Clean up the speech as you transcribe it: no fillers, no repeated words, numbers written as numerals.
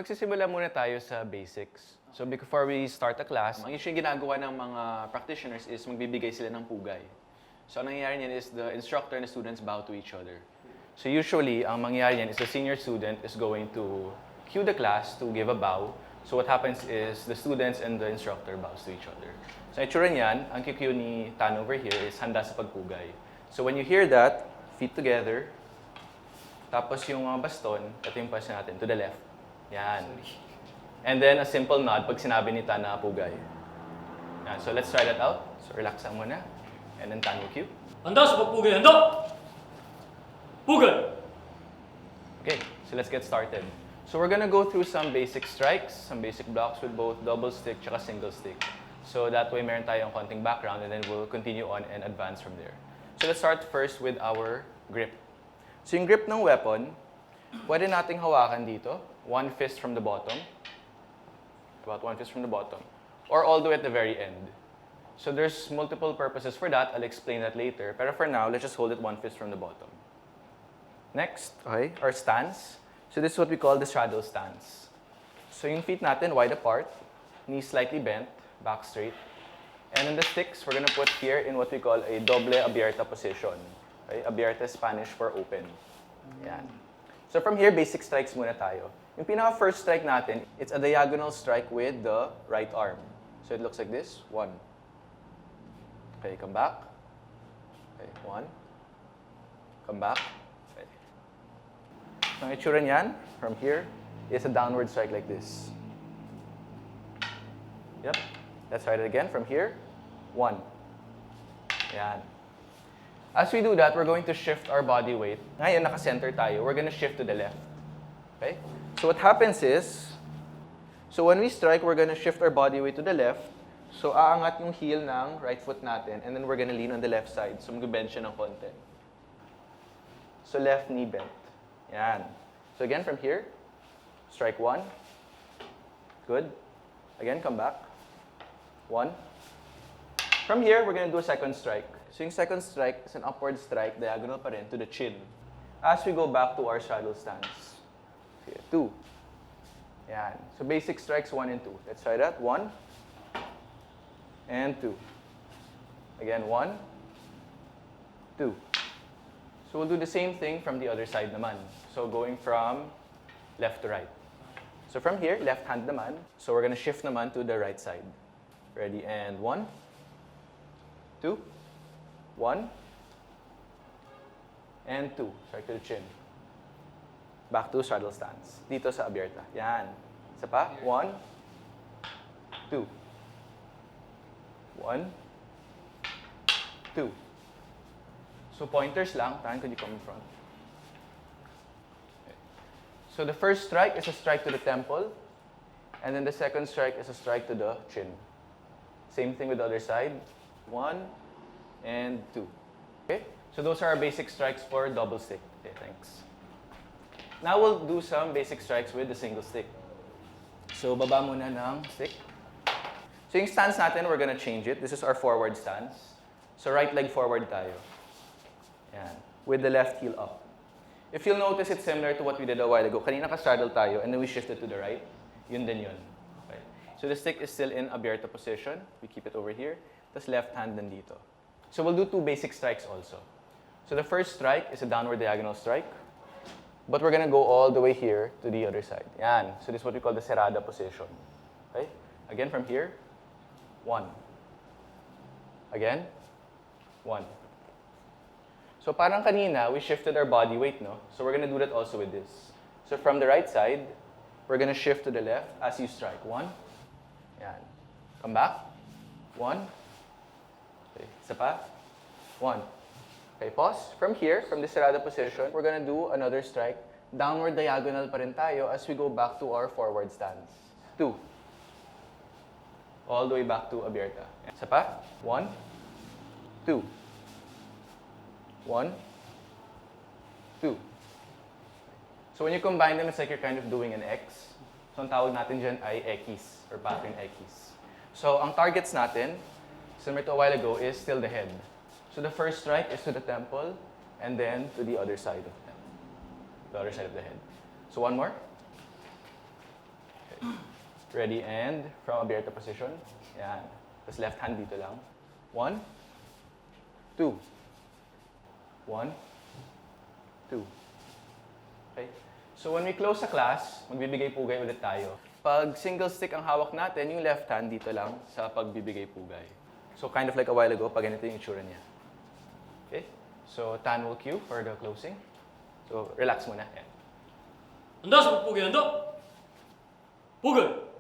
magsisimula muna tayo sa basics. So before we start the class, ang usually ginagawa ng mga practitioners is magbibigay sila ng pugay. So ang nangyayari niyan is the instructor and the students bow to each other. So usually, ang mangyayari niyan is the senior student is going to cue the class to give a bow. So what happens is the students and the instructor bows to each other. So ang itsura niyan, ang cue ni Tan over here is handa sa pagpugay. So when you hear that, feet together, tapos yung baston, ito yung position natin, to the left. Yan. And then a simple nod pag sinabi ni Tan na pugay. Yan. So let's try that out. So relax lang muna. And then Tan will cue. Handa sa pagpugay! Handa! Pugay! Okay, so let's get started. So we're gonna go through some basic strikes, some basic blocks with both double stick tsaka single stick. So that way meron tayong konting background and then we'll continue on and advance from there. So let's start first with our grip. So yung grip ng weapon, pwede nating hawakan dito, one fist from the bottom, about one fist from the bottom, or all the way at the very end. So there's multiple purposes for that. I'll explain that later. Pero for now, let's just hold it one fist from the bottom. Next, okay, our stance. So this is what we call the straddle stance. So yung feet natin wide apart, knees slightly bent, back straight. And then the sticks, we're gonna put here in what we call a doble abierta position. Okay? Abierta is Spanish for open. Yan. So from here, basic strikes muna tayo. Yung pinaka-first strike natin, it's a diagonal strike with the right arm. So it looks like this. One. Okay, come back. Okay, one. Come back. Okay. So ang itsura niyan, from here, is a downward strike like this. Yep. Let's try it again. From here, one. Yan. As we do that, we're going to shift our body weight. Ngayon, naka-center tayo. We're going to shift to the left. Okay? So what happens is, so when we strike, we're going to shift our body weight to the left. So aangat yung heel ng right foot natin, and then we're going to lean on the left side. So mag-bend siya ng konti. So left knee bent. Yan. So again, from here, strike one. Good. Again, come back. One. From here, we're going to do a second strike. So yung second strike is an upward strike, diagonal pa rin, to the chin. As we go back to our straddle stance. Okay, two. Yan. So basic strikes, one and two. Let's try that. One. And two. Again, one. Two. So we'll do the same thing from the other side naman. So going from left to right. So from here, left hand naman. So we're going to shift naman to the right side. Ready? And one. Two. One. And two. Strike to the chin. Back to straddle stance. Dito sa abierta. Yan. Isa pa. One. Two. One. Two. So pointers lang. Tan, could you come in front? Okay. So the first strike is a strike to the temple. And then the second strike is a strike to the chin. Same thing with the other side. One and two. Okay? So those are our basic strikes for double stick. Okay, thanks. Now we'll do some basic strikes with the single stick. So baba muna ng stick. So yung stance natin, we're gonna change it. This is our forward stance. So right leg forward tayo. Yan. With the left heel up. If you'll notice, it's similar to what we did a while ago. Kanina ka-straddle tayo, and then we shifted to the right. Yun din yun. Okay. So the stick is still in abierta position. We keep it over here. Tapos left hand nandito. So we'll do two basic strikes also. So the first strike is a downward diagonal strike. But we're gonna go all the way here to the other side. Yan. So this is what we call the cerrada position. Okay? Again from here. One. Again. One. So parang kanina, we shifted our body weight, no? So we're gonna do that also with this. So from the right side, we're gonna shift to the left as you strike. One. Yan. Come back. One. Okay. Isa pa. One. Okay, pause. From here, from the cerrada position, we're gonna do another strike. Downward diagonal pa rin tayo as we go back to our forward stance. Two. All the way back to abierta. Isa pa. One. Two. One. Two. So when you combine them, it's like you're kind of doing an X. So ang tawag natin dyan ay X or pattern X. So ang targets natin, similar to a while ago, is still the head. So the first strike is to the temple, and then to the other side of the temple. The other side of the head. So one more. Ready, and from abierto position. Yan. Tapos left hand dito lang. 1, 2. 1, 2. Okay? So when we close sa class, magbibigay pugay ulit tayo. Pag single stick ang hawak natin, yung left hand dito lang sa pagbibigay pugay. So kind of like a while ago, pag ganito yung itsura niya. Okay? So Tan will cue for the closing. So relax muna. Yan. Handa sa pagpugay. Handa. Pugay.